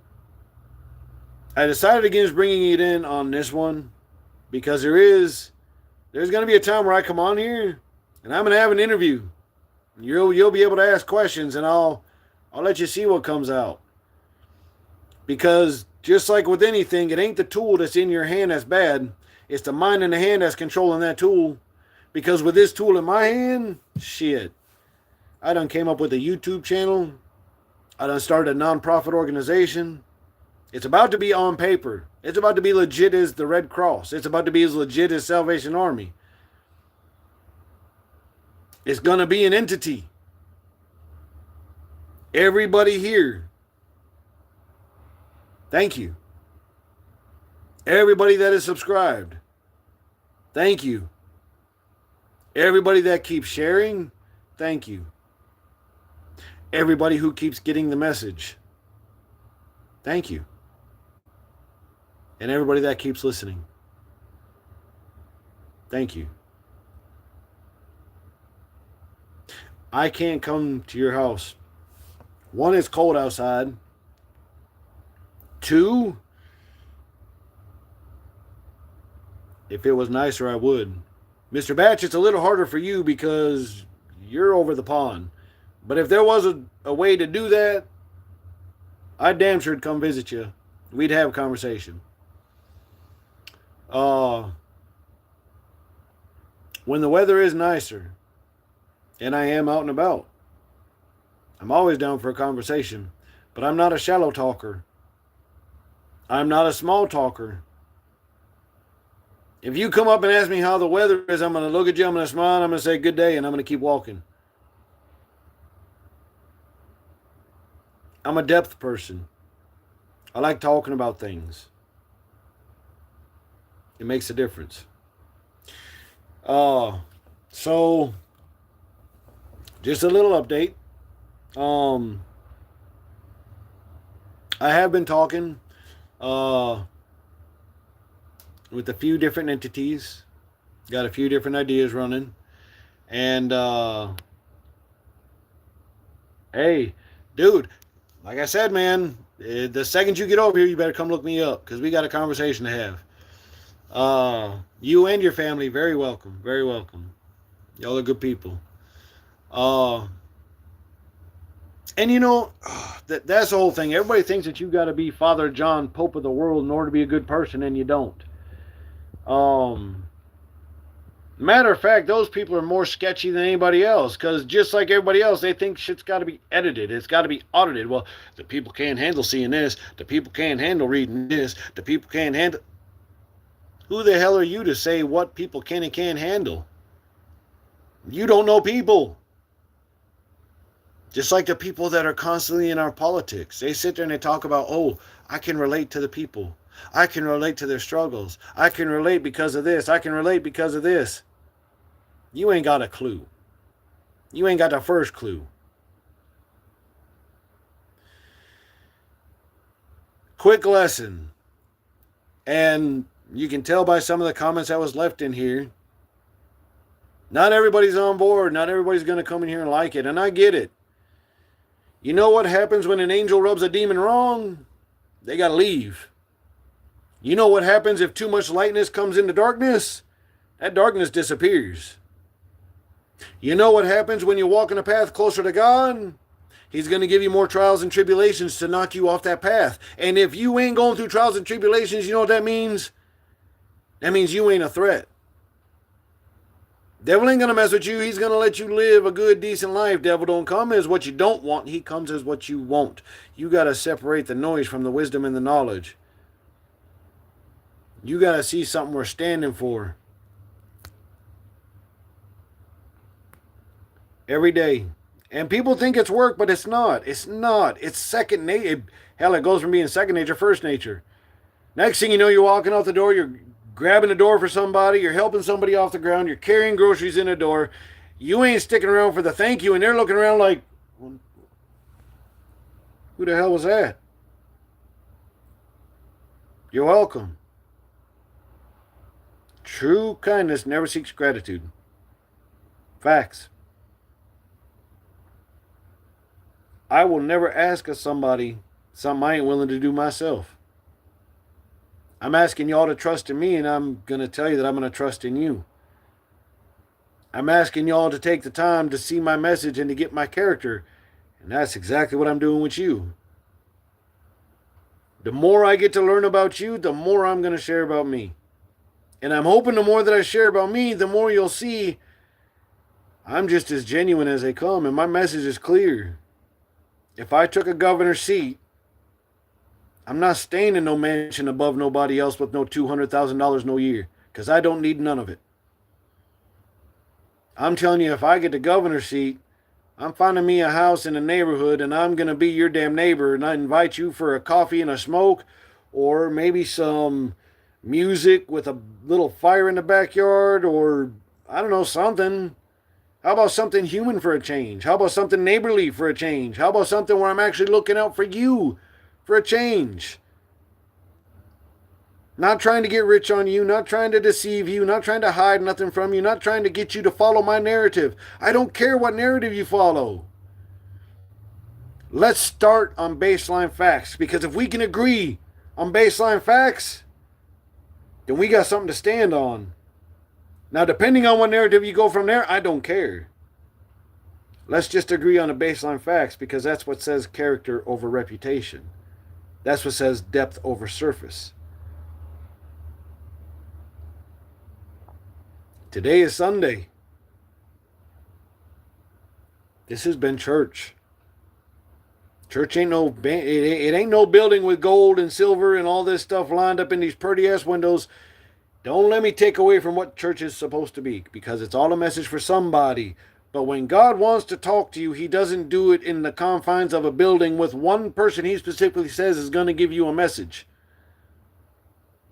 I decided against bringing it in on this one because there's going to be a time where I come on here and I'm going to have an interview. You'll be able to ask questions, and I'll let you see what comes out. Because just like with anything, it ain't the tool that's in your hand that's bad. It's the mind in the hand that's controlling that tool. Because with this tool in my hand, shit, I done came up with a YouTube channel. I done started a non-profit organization. It's about to be on paper. It's about to be legit as the Red Cross. It's about to be as legit as Salvation Army. It's going to be an entity. Everybody here, thank you. Everybody that is subscribed, thank you. Everybody that keeps sharing, thank you. Everybody who keeps getting the message, thank you. And everybody that keeps listening, thank you. I can't come to your house. One, it's cold outside. Two, if it was nicer, I would. Mr. Batch, it's a little harder for you because you're over the pond. But if there was a way to do that, I'd damn sure come visit you. We'd have a conversation. When the weather is nicer, and I am out and about, I'm always down for a conversation. But I'm not a shallow talker. I'm not a small talker. If you come up and ask me how the weather is, I'm going to look at you, I'm going to smile, and I'm going to say good day, and I'm going to keep walking. I'm a depth person. I like talking about things. It makes a difference. So, just a little update. I have been talking with a few different entities. Got a few different ideas running. And, hey, dude, like I said, man, the second you get over here, you better come look me up because we got a conversation to have. You and your family, very welcome. Very welcome. Y'all are good people. And you know, that's the whole thing. Everybody thinks that you got to be Father John, Pope of the world in order to be a good person, and you don't. Matter of fact, those people are more sketchy than anybody else, because just like everybody else, they think shit's got to be edited. It's got to be audited. Well, the people can't handle seeing this. The people can't handle reading this. The people can't handle... Who the hell are you to say what people can and can't handle? You don't know people. Just like the people that are constantly in our politics. They sit there and they talk about, oh, I can relate to the people. I can relate to their struggles. I can relate because of this. I can relate because of this. You ain't got a clue. You ain't got the first clue. Quick lesson. And you can tell by some of the comments that was left in here. Not everybody's on board. Not everybody's going to come in here and like it. And I get it. You know what happens when an angel rubs a demon wrong? They got to leave. You know what happens if too much lightness comes into darkness? That darkness disappears. You know what happens when you walk in a path closer to God? He's going to give you more trials and tribulations to knock you off that path. And if you ain't going through trials and tribulations, you know what that means? That means you ain't a threat. Devil ain't gonna mess with you. He's gonna let you live a good, decent life. Devil don't come as what you don't want. He comes as what you want. You gotta separate the noise from the wisdom and the knowledge. You gotta see something we're standing for. Every day. And people think it's work, but it's not. It's not. It's second nature. Hell, it goes from being second nature, first nature. Next thing you know, you're walking out the door, you're grabbing the door for somebody, you're helping somebody off the ground, you're carrying groceries in the door. You ain't sticking around for the thank you, and they're looking around like, who the hell was that? You're welcome. True kindness never seeks gratitude. Facts. I will never ask of somebody something I ain't willing to do myself. I'm asking y'all to trust in me, and I'm going to tell you that I'm going to trust in you. I'm asking y'all to take the time to see my message and to get my character, and that's exactly what I'm doing with you. The more I get to learn about you, the more I'm going to share about me. And I'm hoping the more that I share about me, the more you'll see I'm just as genuine as they come, and my message is clear. If I took a governor's seat, I'm not staying in no mansion above nobody else with no $200,000 no year, because I don't need none of it. I'm telling you, if I get the governor's seat, I'm finding me a house in a neighborhood, and I'm going to be your damn neighbor, and I invite you for a coffee and a smoke, or maybe some music with a little fire in the backyard, or I don't know, something. How about something human for a change? How about something neighborly for a change? How about something where I'm actually looking out for you for a change? Not trying to get rich on you, not trying to deceive you, not trying to hide nothing from you, not trying to get you to follow my narrative. I don't care what narrative you follow. Let's start on baseline facts, because if we can agree on baseline facts, then we got something to stand on. Now, depending on what narrative you go from there, I don't care. Let's just agree on the baseline facts, because that's what says character over reputation. That's what says depth over surface. Today is Sunday. This has been church. Church ain't no, it ain't no building with gold and silver and all this stuff lined up in these pretty ass windows. Don't let me take away from what church is supposed to be, because it's all a message for somebody. But when God wants to talk to you, he doesn't do it in the confines of a building with one person he specifically says is going to give you a message.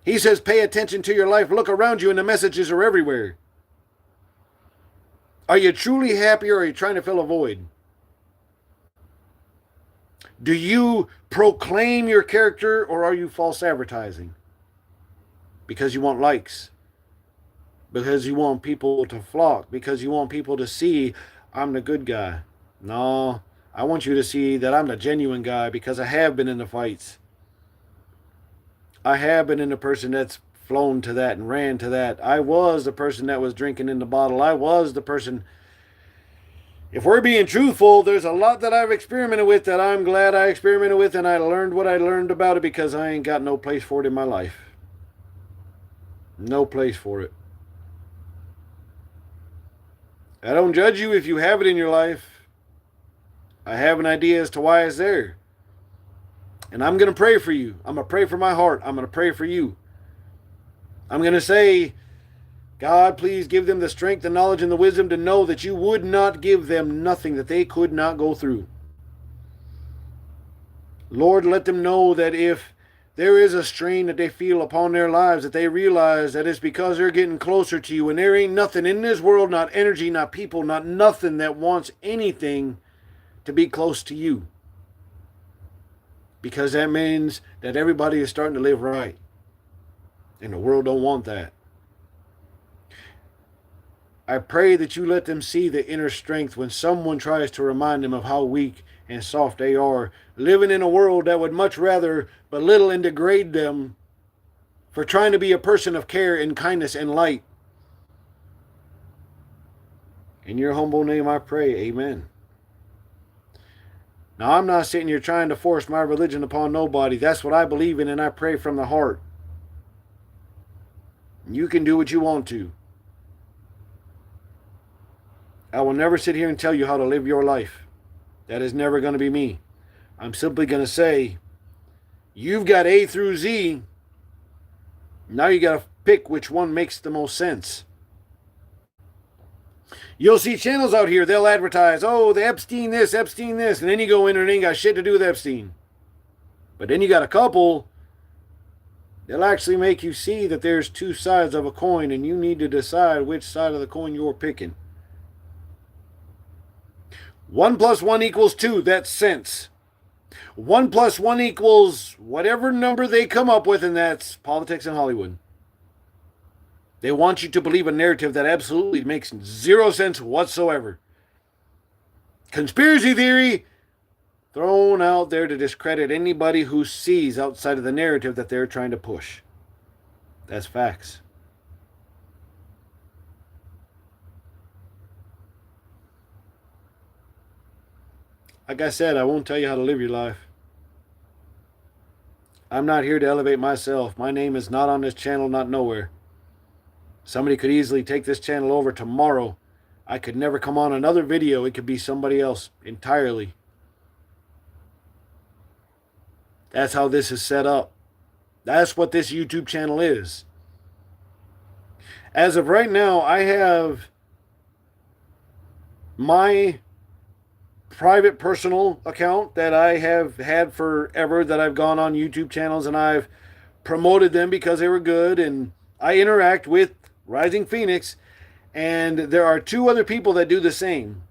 He says, pay attention to your life, look around you, and the messages are everywhere. Are you truly happy, or are you trying to fill a void? Do you proclaim your character, or are you false advertising? Because you want likes, because you want people to flock, because you want people to see I'm the good guy. No, I want you to see that I'm the genuine guy, because I have been in the fights. I have been in the person that's flown to that and ran to that. I was the person that was drinking in the bottle. I was the person. If we're being truthful, there's a lot that I've experimented with that I'm glad I experimented with, and I learned what I learned about it, because I ain't got no place for it in my life. No place for it. I don't judge you if you have it in your life. I have an idea as to why it's there. And I'm going to pray for you. I'm going to pray for my heart. I'm going to pray for you. I'm going to say, God, please give them the strength, the knowledge, and the wisdom to know that you would not give them nothing that they could not go through. Lord, let them know that if there is a strain that they feel upon their lives, that they realize that it's because they're getting closer to you, and there ain't nothing in this world, not energy, not people, not nothing that wants anything to be close to you. Because that means that everybody is starting to live right. And the world don't want that. I pray that you let them see the inner strength when someone tries to remind them of how weak and soft they are, living in a world that would much rather belittle and degrade them for trying to be a person of care and kindness and light. In your humble name I pray, amen. Now, I'm not sitting here trying to force my religion upon nobody. That's what I believe in, and I pray from the heart. You can do what you want to. I will never sit here and tell you how to live your life. That is never going to be me. I'm simply going to say, you've got A through Z. Now you got to pick which one makes the most sense. You'll see channels out here, they'll advertise, oh, the Epstein this, and then you go in and it ain't got shit to do with Epstein. But then you got a couple, they'll actually make you see that there's two sides of a coin and you need to decide which side of the coin you're picking. 1 + 1 = 2, that's sense. 1 + 1 = whatever number they come up with, and that's politics and Hollywood. They want you to believe a narrative that absolutely makes zero sense whatsoever. Conspiracy theory thrown out there to discredit anybody who sees outside of the narrative that they're trying to push. That's facts. Like I said, I won't tell you how to live your life. I'm not here to elevate myself. My name is not on this channel, not nowhere. Somebody could easily take this channel over tomorrow. I could never come on another video. It could be somebody else entirely. That's how this is set up. That's what this YouTube channel is. As of right now, I have my private personal account that I have had forever, that I've gone on YouTube channels and I've promoted them because they were good, and I interact with Rising Pheonix, and there are 2 other people that do the same.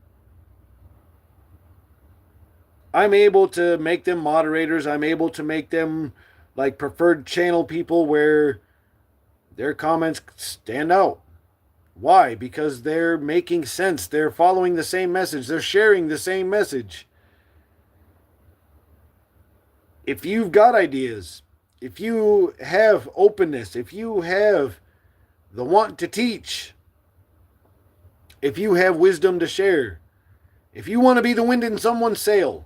I'm able to make them moderators. I'm able to make them like preferred channel people where their comments stand out. Why? Because they're making sense. They're following the same message. They're sharing the same message. If you've got ideas, if you have openness, if you have the want to teach, if you have wisdom to share, if you want to be the wind in someone's sail,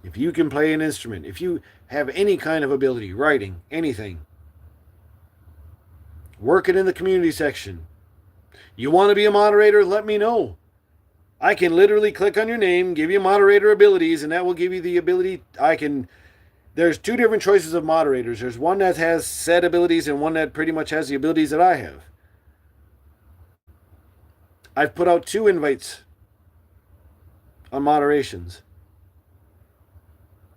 if you can play an instrument, if you have any kind of ability, writing, anything, work it in the community section. You want to be a moderator? Let me know. I can literally click on your name, give you moderator abilities, and that will give you the ability. There's 2 different choices of moderators. There's one that has set abilities and one that pretty much has the abilities that I have. I've put out 2 invites on moderations.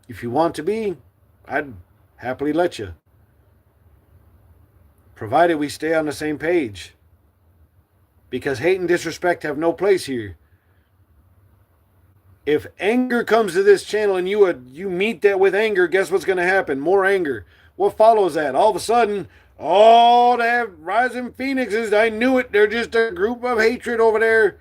If you want to be, I'd happily let you. Provided we stay on the same page. Because hate and disrespect have no place here. If anger comes to this channel and you meet that with anger, guess what's going to happen? More anger. What follows that? All of a sudden, oh, they Rising Pheonixes, I knew it. They're just a group of hatred over there.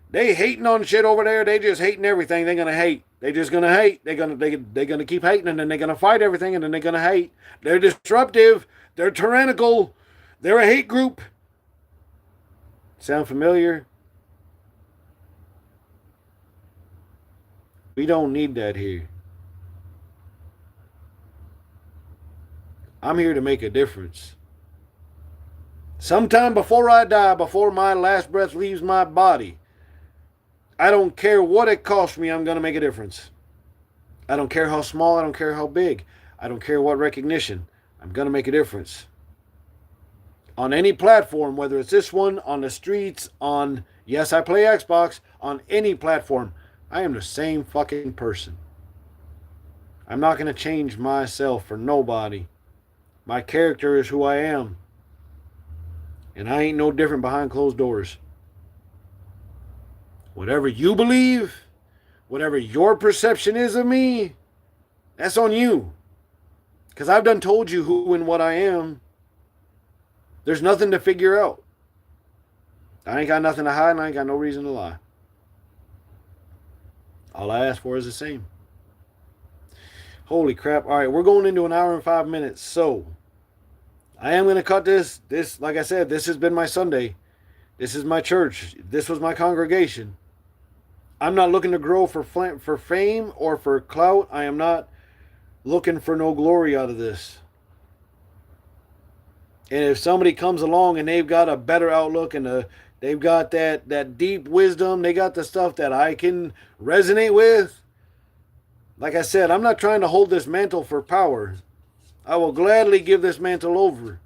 They hating on shit over there. They just hating everything. They're going to hate. They're just going to hate. They're going to keep hating, and then they're going to fight everything, and then they're going to hate. They're disruptive. They're tyrannical. They're a hate group. Sound familiar? We don't need that here. I'm here to make a difference. Sometime before I die, before my last breath leaves my body, I don't care what it costs me, I'm going to make a difference. I don't care how small, I don't care how big. I don't care what recognition. I'm going to make a difference. On any platform, whether it's this one, on the streets, on, yes, I play Xbox, on any platform, I am the same fucking person. I'm not going to change myself for nobody. My character is who I am. And I ain't no different behind closed doors. Whatever you believe, whatever your perception is of me, that's on you. Because I've done told you who and what I am. There's nothing to figure out. I ain't got nothing to hide, and I ain't got no reason to lie. All I ask for is the same. Holy crap. All right, we're going into an hour and 5 minutes. So, I am going to cut this. This, like I said, this has been my Sunday. This is my church. This was my congregation. I'm not looking to grow for fame or for clout. I am not looking for no glory out of this. And if somebody comes along and they've got a better outlook and a They've got that deep wisdom. They got the stuff that I can resonate with. Like I said, I'm not trying to hold this mantle for power. I will gladly give this mantle over.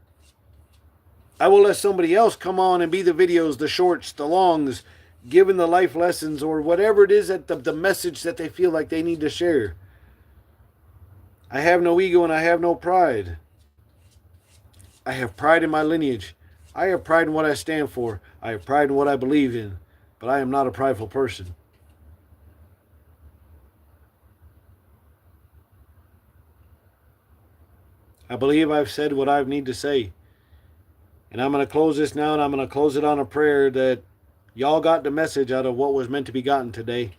I will let somebody else come on and be the videos, the shorts, the longs, giving the life lessons or whatever it is that the message that they feel like they need to share. I have no ego and I have no pride. I have pride in my lineage. I have pride in what I stand for. I have pride in what I believe in. But I am not a prideful person. I believe I've said what I need to say. And I'm going to close this now, and I'm going to close it on a prayer that y'all got the message out of what was meant to be gotten today.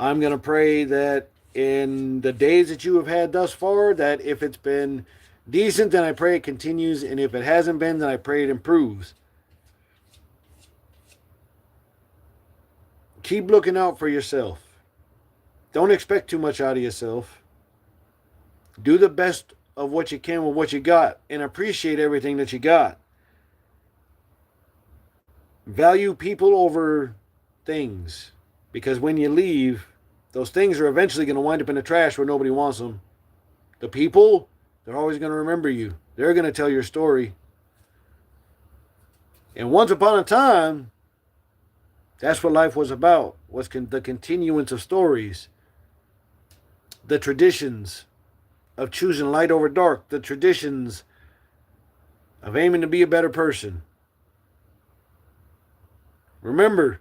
I'm going to pray that in the days that you have had thus far, that if it's been decent, then I pray it continues. And if it hasn't been, then I pray it improves. Keep looking out for yourself. Don't expect too much out of yourself. Do the best of what you can with what you got and appreciate everything that you got. Value people over things, because when you leave, those things are eventually going to wind up in the trash where nobody wants them. The people, they're always going to remember you. They're going to tell your story. And once upon a time, that's what life was about, was the continuance of stories, the traditions of choosing light over dark, the traditions of aiming to be a better person. Remember,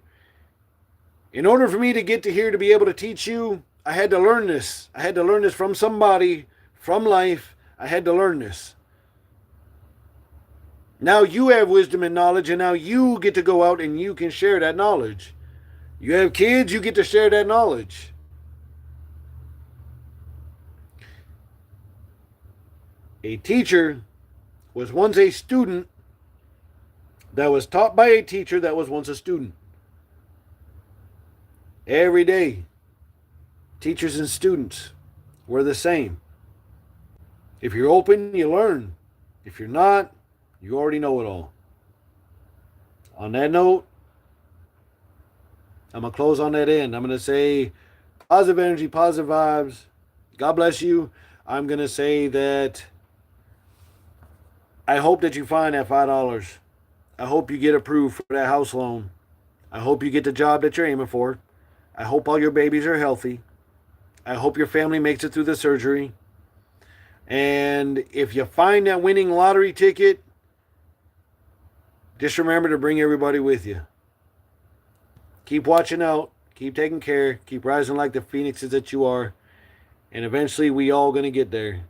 in order for me to get to here to be able to teach you, I had to learn this. I had to learn this from somebody, from life. I had to learn this. Now you have wisdom and knowledge, and now you get to go out and you can share that knowledge. You have kids, you get to share that knowledge. A teacher was once a student that was taught by a teacher that was once a student. Every day, teachers and students were the same. If you're open, you learn. If you're not, you already know it all. On that note, I'm going to close on that end. I'm going to say positive energy, positive vibes. God bless you. I'm going to say that I hope that you find that $5. I hope you get approved for that house loan. I hope you get the job that you're aiming for. I hope all your babies are healthy. I hope your family makes it through the surgery. And if you find that winning lottery ticket, just remember to bring everybody with you. Keep watching out. Keep taking care. Keep rising like the phoenixes that you are. And eventually we all going to get there.